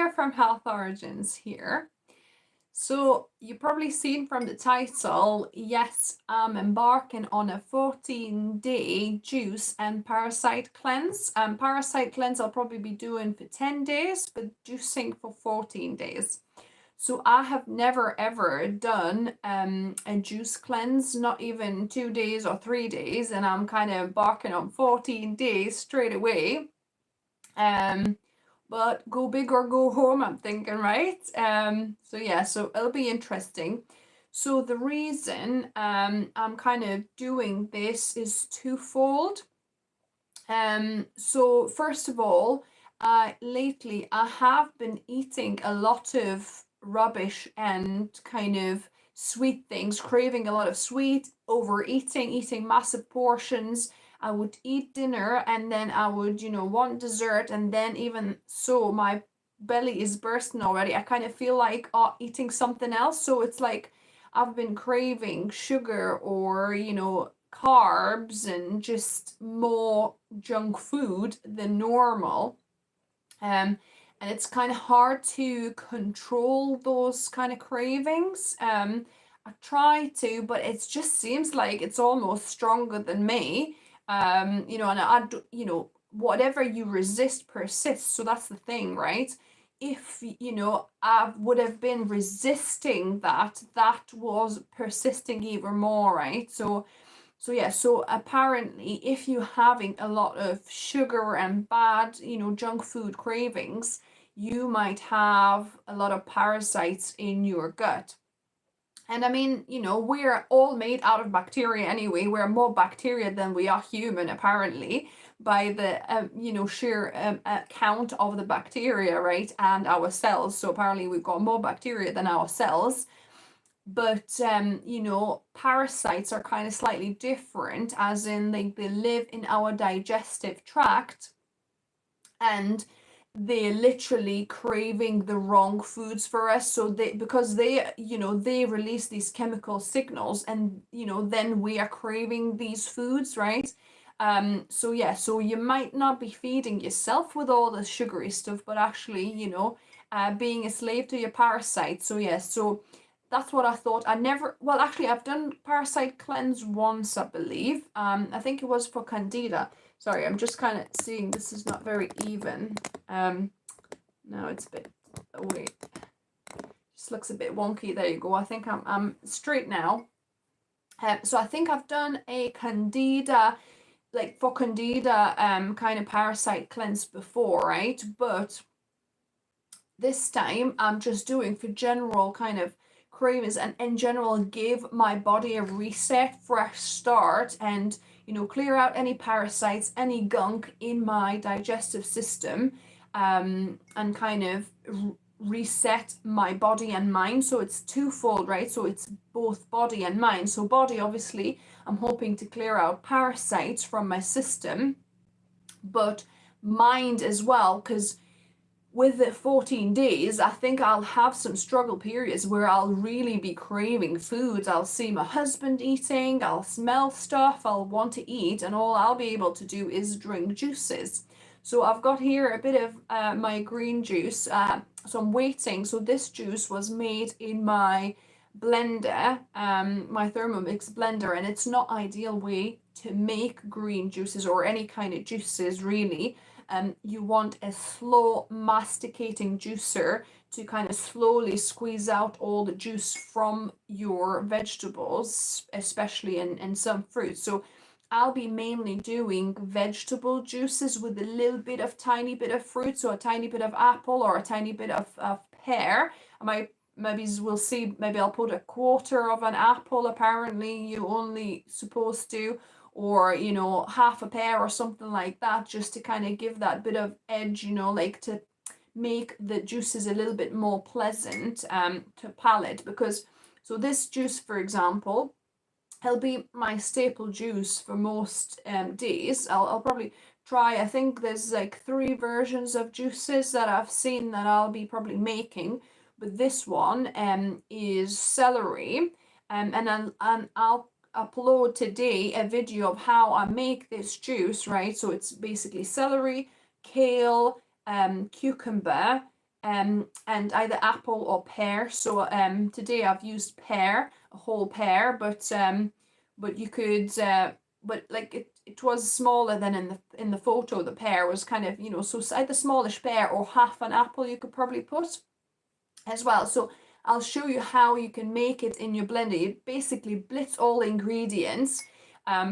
Inga from Health Origins here. So you've probably seen from the title, yes, I'm embarking on a 14-day juice and parasite cleanse. Parasite cleanse I'll probably be doing for 10 days, but juicing for 14 days. So I have never ever done a juice cleanse, not even 2 days or 3 days, and I'm kind of embarking on 14 days straight away. But go big or go home, I'm thinking, right? So yeah, so it'll be interesting. So the reason I'm kind of doing this is twofold. So first of all, lately I have been eating a lot of rubbish and kind of sweet things, craving a lot of sweet, overeating, eating massive portions. I would eat dinner and then I would, want dessert, and then even so my belly is bursting already. I kind of feel like eating something else. So it's like I've been craving sugar or, carbs and just more junk food than normal. And it's kind of hard to control those kind of cravings. I try to, but it just seems like it's almost stronger than me. Whatever you resist persists. So that's the thing, right? If, I would have been resisting that was persisting even more, right? So yeah, so apparently if you're having a lot of sugar and bad, junk food cravings, you might have a lot of parasites in your gut. And I mean, we're all made out of bacteria anyway. We're more bacteria than we are human, apparently, by the, sheer count of the bacteria, right? And our cells. So apparently we've got more bacteria than our cells. But parasites are kind of slightly different, as in they live in our digestive tract, and they're literally craving the wrong foods for us. So because they release these chemical signals, and then we are craving these foods, right? So yeah, so you might not be feeding yourself with all the sugary stuff, but actually, being a slave to your parasites. So yeah, so that's what I thought. Actually, I've done parasite cleanse once, I believe. I think it was for Candida. Sorry, I'm just kind of seeing this is not very even. Now it's a bit, wait, just looks a bit wonky. There you go. I think I'm straight now. So I think I've done a Candida, like for Candida, kind of parasite cleanse before, right? But this time I'm just doing for general kind of cravings, and in general give my body a reset, fresh start, and clear out any parasites, any gunk in my digestive system, and kind of reset my body and mind. So it's twofold, right? So it's both body and mind. So body, obviously, I'm hoping to clear out parasites from my system, but mind as well, because with the 14 days, I think I'll have some struggle periods where I'll really be craving foods. I'll see my husband eating, I'll smell stuff, I'll want to eat, and all I'll be able to do is drink juices. So I've got here a bit of my green juice. So I'm waiting. So this juice was made in my blender, my Thermomix blender, and it's not ideal way to make green juices or any kind of juices, really. You want a slow masticating juicer to kind of slowly squeeze out all the juice from your vegetables, especially in some fruits. So I'll be mainly doing vegetable juices with a little bit of tiny bit of fruit, so a tiny bit of apple or a tiny bit of pear. We'll see, maybe I'll put a quarter of an apple, apparently you only supposed to, or half a pear or something like that, just to kind of give that bit of edge, like to make the juices a little bit more pleasant to palate. Because so this juice, for example, it'll be my staple juice for most days. I'll probably try, I think there's like 3 versions of juices that I've seen that I'll be probably making, but this one is celery, and I'll upload today a video of how I make this juice, right? So it's basically celery, kale, cucumber, and either apple or pear. So today I've used pear, a whole pear, but you could but like it was smaller than in the photo. The pear was kind of, you know, so either smallish pear or half an apple you could probably put as well. So I'll show you how you can make it in your blender. You basically blitz all the ingredients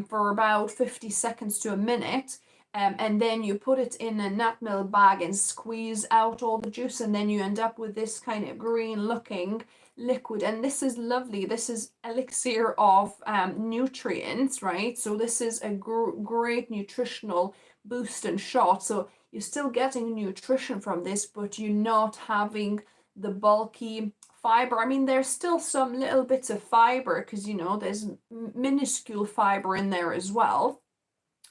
for about 50 seconds to a minute. And then you put it in a nut milk bag and squeeze out all the juice, and then you end up with this kind of green looking liquid. And this is lovely. This is elixir of nutrients, right? So this is a great nutritional boost and shot. So you're still getting nutrition from this, but you're not having the bulky fiber. I mean, there's still some little bits of fiber because, you know, there's minuscule fiber in there as well.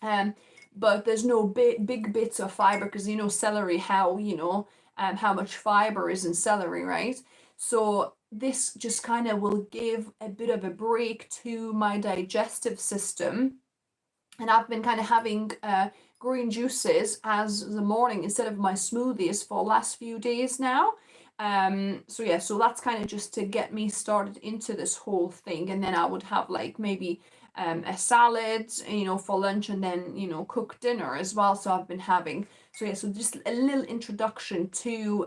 But there's no big bits of fiber because, you know, celery, how, you know, how much fiber is in celery, right? So this just kind of will give a bit of a break to my digestive system. And I've been kind of having green juices as the morning instead of my smoothies for the last few days now. So yeah, so that's kind of just to get me started into this whole thing. And then I would have like maybe a salad, you know, for lunch, and then, you know, cook dinner as well. So I've been having, so yeah, so just a little introduction to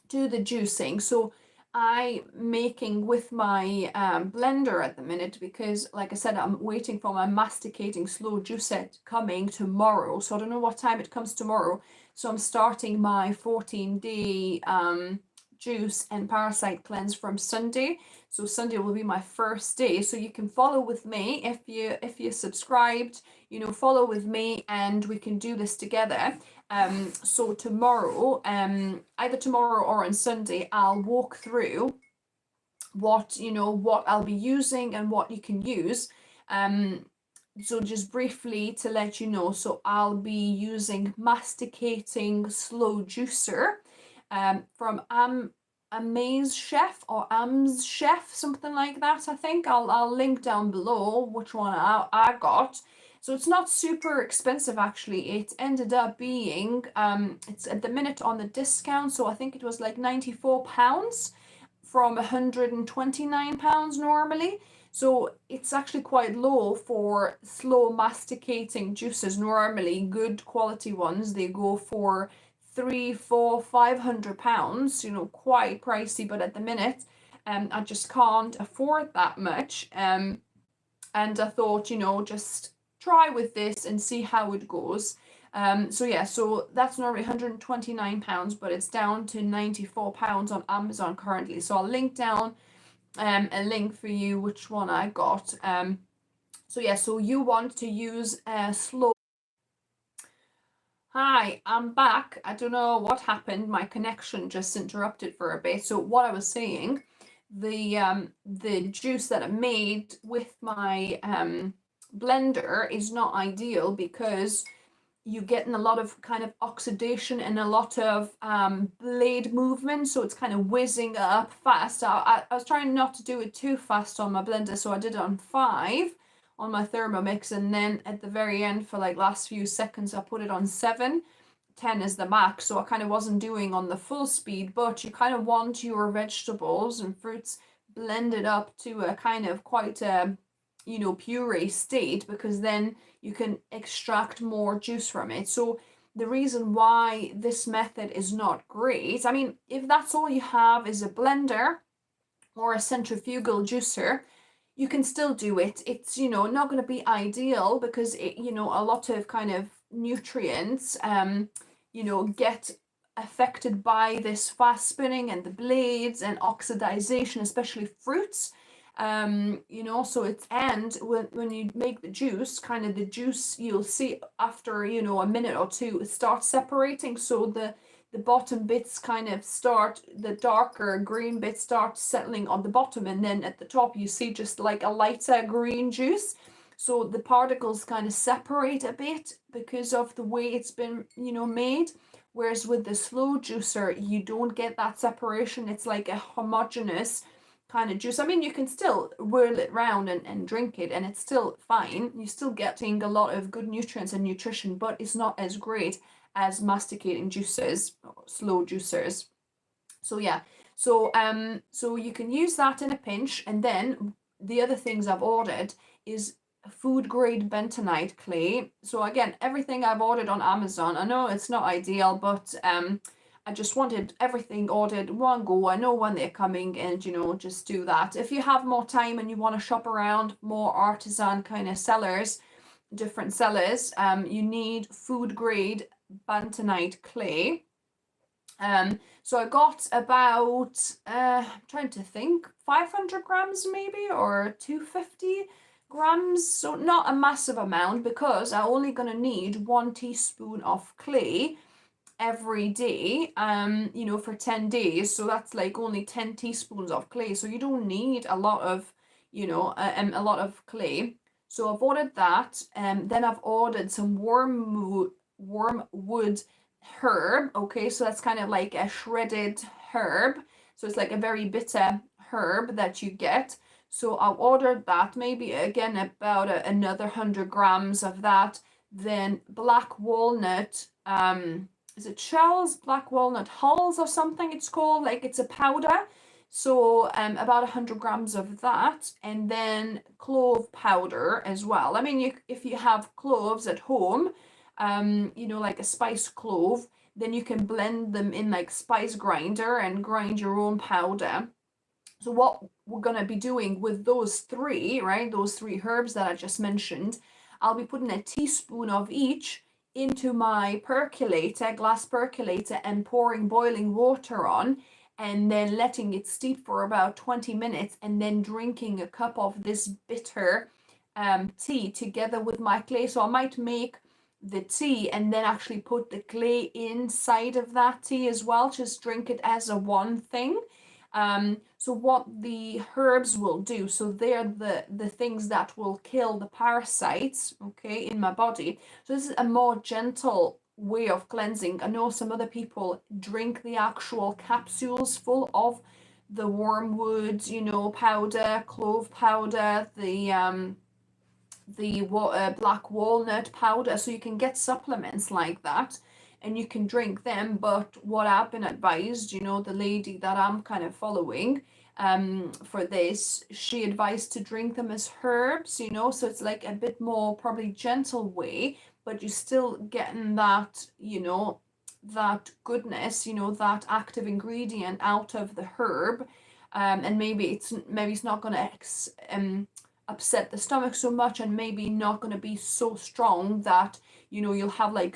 the juicing. So I'm making with my blender at the minute because, like I said, I'm waiting for my masticating slow juice set coming tomorrow. So I don't know what time it comes tomorrow. So I'm starting my 14-day juice and parasite cleanse from Sunday. So Sunday will be my first day. So you can follow with me if you're subscribed, you know, follow with me and we can do this together. So tomorrow, either tomorrow or on Sunday, I'll walk through what, you know, what I'll be using and what you can use. So just briefly to let you know, so I'll be using masticating slow juicer from Amaze Chef or Am's Chef, something like that. I think I'll link down below which one I got. So it's not super expensive actually. It ended up being it's at the minute on the discount, so I think it was like £94 from £129 normally. So it's actually quite low for slow masticating juices. Normally good quality ones, they go for £300, £400, £500, you know, quite pricey, but at the minute I just can't afford that much. And I thought, you know, just try with this and see how it goes. So yeah, so that's normally £129, but it's down to £94 on Amazon currently. So I'll link down a link for you which one I got. So yeah, so you want to use a slow. Hi, I'm back. I don't know what happened. My connection just interrupted for a bit. So what I was saying, the juice that I made with my blender is not ideal because you're getting a lot of kind of oxidation and a lot of blade movement, so it's kind of whizzing up fast. I was trying not to do it too fast on my blender, so I did it on 5 on my Thermomix, and then at the very end for like last few seconds I put it on 7. 10 is the max, so I kind of wasn't doing on the full speed, but you kind of want your vegetables and fruits blended up to a kind of quite a, you know, puree state, because then you can extract more juice from it. So the reason why this method is not great, I mean, if that's all you have is a blender or a centrifugal juicer, you can still do it. It's, you know, not going to be ideal because it, you know, a lot of kind of nutrients you know, get affected by this fast spinning and the blades and oxidization, especially fruits. You know, so it's, and when you make the juice, kind of the juice, you'll see after, you know, a minute or two it starts separating, so the bottom bits kind of start, the darker green bits start settling on the bottom, and then at the top you see just like a lighter green juice. So the particles kind of separate a bit because of the way it's been, you know, made. Whereas with the slow juicer, you don't get that separation. It's like a homogeneous kind of juice. I mean, you can still whirl it round and drink it, and it's still fine. You're still getting a lot of good nutrients and nutrition, but it's not as great as masticating juices, slow juicers. So yeah, so you can use that in a pinch. And then the other things I've ordered is food grade bentonite clay. So again, everything I've ordered on Amazon, I know it's not ideal, but I just wanted everything ordered one go. I know when they're coming, and just do that. If you have more time and you want to shop around more artisan kind of sellers, different sellers, you need food grade bentonite clay. So I got about I'm trying to think, 500 grams maybe, or 250 grams, so not a massive amount, because I'm only going to need 1 teaspoon of clay every day, for 10 days. So that's like only 10 teaspoons of clay, so you don't need a lot of a lot of clay. So I've ordered that, and then I've ordered some wormwood herb. Okay, so that's kind of like a shredded herb, so it's like a very bitter herb that you get. So I've ordered that, maybe again about another 100 grams of that. Then black walnut, is it shells, black walnut hulls or something it's called, like it's a powder. So about 100 grams of that. And then clove powder as well. I mean, if you have cloves at home, like a spice clove, then you can blend them in like spice grinder and grind your own powder. So what we're going to be doing with those three, right, those three herbs that I just mentioned, I'll be putting a teaspoon of each into my percolator, glass percolator, and pouring boiling water on, and then letting it steep for about 20 minutes, and then drinking a cup of this bitter tea together with my clay. So I might make the tea and then actually put the clay inside of that tea as well, just drink it as a one thing. So what the herbs will do, so they're the things that will kill the parasites, okay, in my body. So this is a more gentle way of cleansing. I know some other people drink the actual capsules full of the wormwood, powder, clove powder, the black walnut powder. So you can get supplements like that and you can drink them. But what I've been advised, the lady that I'm kind of following for this, she advised to drink them as herbs, so it's like a bit more probably gentle way, but you're still getting that, that goodness, that active ingredient out of the herb. And maybe it's not going to upset the stomach so much, and maybe not going to be so strong that you'll have like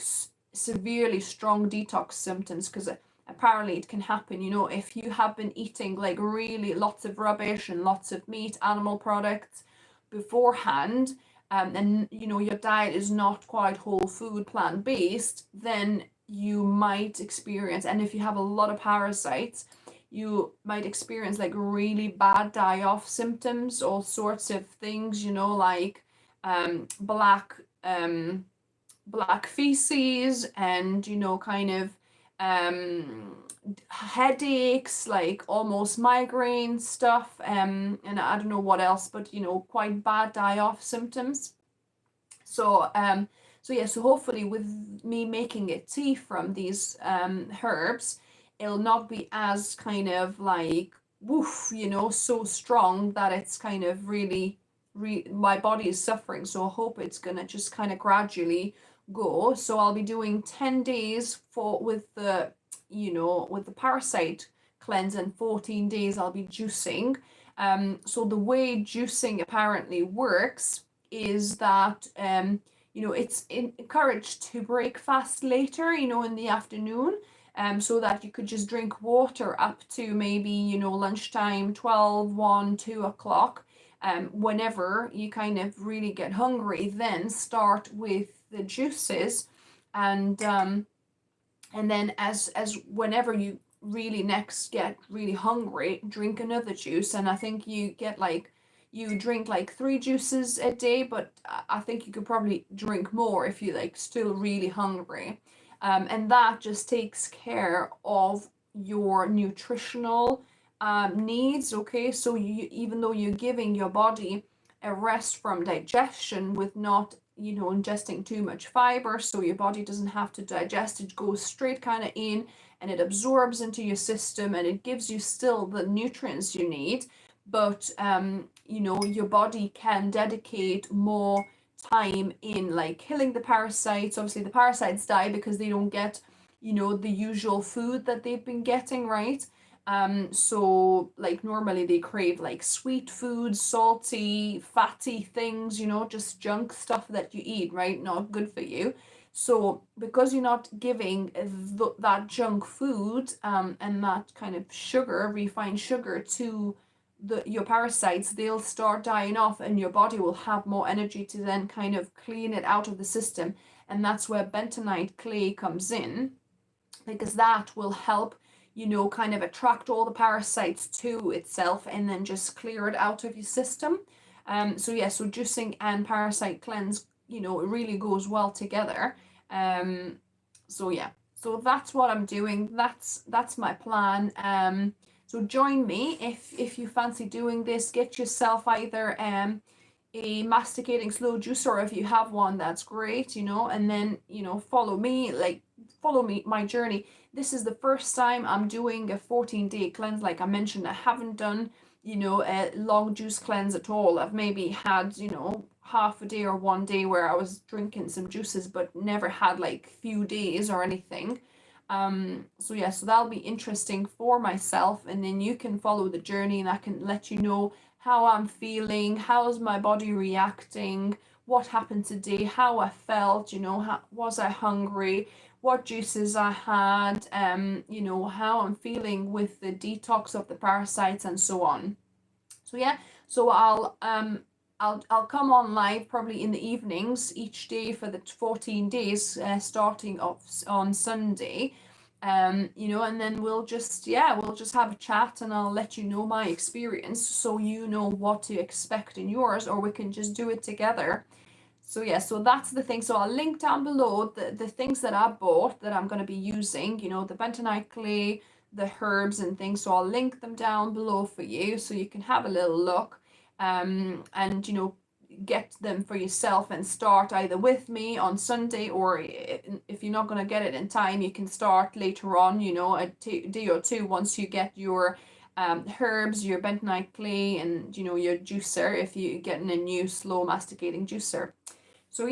severely strong detox symptoms, because apparently it can happen, if you have been eating like really lots of rubbish and lots of meat, animal products beforehand, and your diet is not quite whole food, plant-based, then you might experience, and if you have a lot of parasites, you might experience like really bad die-off symptoms, all sorts of things, like black feces, and kind of headaches, like almost migraine stuff, and I don't know what else, but quite bad die-off symptoms. So so hopefully with me making a tea from these herbs, it'll not be as kind of like woof, so strong that it's kind of really my body is suffering. So I hope it's gonna just kind of gradually go. So I'll be doing 10 days with the parasite cleanse, and 14 days I'll be juicing. So the way juicing apparently works is that it's encouraged to break fast later, in the afternoon, so that you could just drink water up to maybe lunchtime, 12, 1, 2 o'clock. Whenever you kind of really get hungry, then start with the juices, and then as whenever you really next get really hungry, drink another juice. And I think you drink like 3 juices a day, but I think you could probably drink more if you like still really hungry. And that just takes care of your nutritional needs. Okay, so even though you're giving your body a rest from digestion with not ingesting too much fiber, so your body doesn't have to digest it. Goes straight kind of in, and it absorbs into your system, and it gives you still the nutrients you need, but your body can dedicate more time in like killing the parasites. Obviously the parasites die because they don't get the usual food that they've been getting, right? So like normally they crave like sweet foods, salty, fatty things, just junk stuff that you eat, right? Not good for you. So because you're not giving that junk food and that kind of sugar, refined sugar, to your parasites, they'll start dying off, and your body will have more energy to then kind of clean it out of the system. And that's where bentonite clay comes in, because that will help kind of attract all the parasites to itself and then just clear it out of your system. So juicing and parasite cleanse, it really goes well together. So that's what I'm doing. That's my plan. So join me if you fancy doing this. Get yourself either a masticating slow juicer, or if you have one, that's great, and then follow me my journey. This is the first time I'm doing a 14-day cleanse. Like I mentioned, I haven't done a long juice cleanse at all. I've maybe had half a day or one day where I was drinking some juices, but never had like few days or anything. So that'll be interesting for myself, and then you can follow the journey, and I can let you know how I'm feeling, how's my body reacting, what happened today, how I felt, was I hungry, what juices I had, how I'm feeling with the detox of the parasites, and so on. So I'll come on live probably in the evenings each day for the 14 days, starting off on Sunday. And then we'll just have a chat, and I'll let you know my experience, so you know what to expect in yours, or we can just do it together. So that's the thing. So I'll link down below the things that I bought that I'm going to be using, the bentonite clay, the herbs and things. So I'll link them down below for you, so you can have a little look, and get them for yourself, and start either with me on Sunday, or if you're not going to get it in time, you can start later on, a day or two, once you get your herbs, your bentonite clay, and your juicer, if you're getting a new slow masticating juicer. So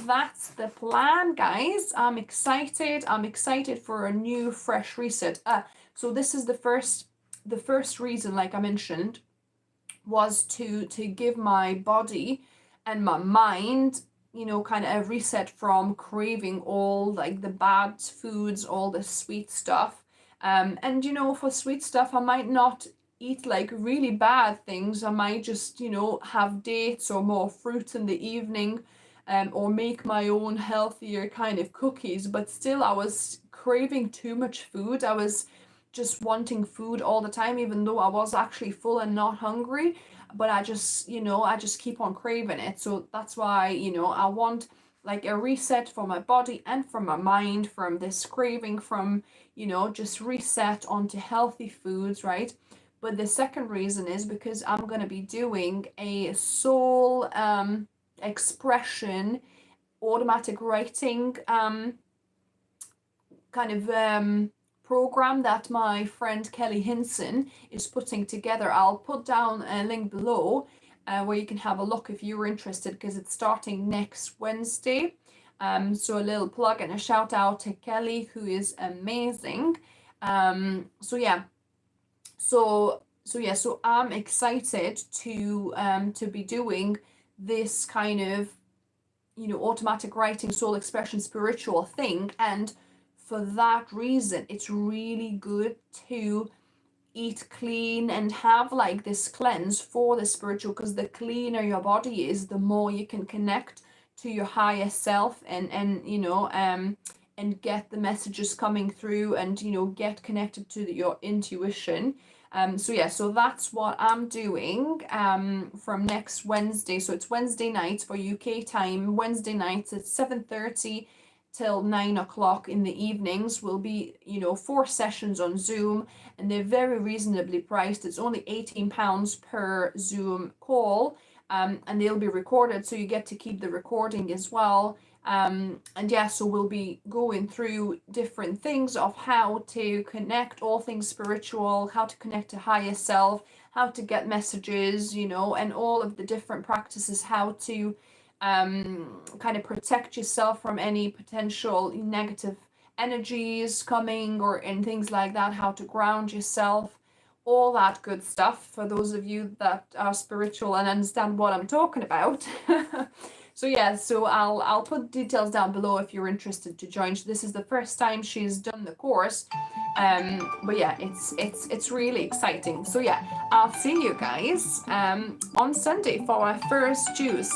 that's the plan, guys. I'm excited for a new fresh reset. So this is the first reason, like I mentioned, was to give my body and my mind kind of a reset from craving all like the bad foods, all the sweet stuff. And for sweet stuff, I might not eat like really bad things. I might just have dates or more fruit in the evening, or make my own healthier kind of cookies. But still, I was craving too much food. I was just wanting food all the time, even though I was actually full and not hungry. But I just keep on craving it. So that's why I want like a reset for my body and for my mind from this craving, from just reset onto healthy foods, right? But the second reason is because I'm going to be doing a soul expression automatic writing kind of program that my friend Kelly Hinson is putting together. I'll put down a link below where you can have a look if you're interested, because it's starting next Wednesday. So a little plug and a shout out to Kelly, who is amazing. So I'm excited to be doing this kind of automatic writing, soul expression, spiritual thing. And for that reason, it's really good to eat clean and have like this cleanse for the spiritual, because the cleaner your body is, the more you can connect to your higher self, and get the messages coming through, and get connected to your intuition. So that's what I'm doing from next Wednesday. So it's Wednesday night for UK time. Wednesday nights at 7:30 till 9 o'clock in the evenings will be 4 sessions on Zoom, and they're very reasonably priced. It's only £18 per Zoom call. and they'll be recorded, so you get to keep the recording as well. And yeah, so we'll be going through different things of how to connect all things spiritual, how to connect to higher self, how to get messages, you know, and all of the different practices, how to kind of protect yourself from any potential negative energies coming or and things like that, how to ground yourself, all that good stuff for those of you that are spiritual and understand what I'm talking about. So yeah, so I'll put details down below if you're interested to join. This is the first time she's done the course, but yeah, it's really exciting. So yeah, I'll see you guys on Sunday for our first juice.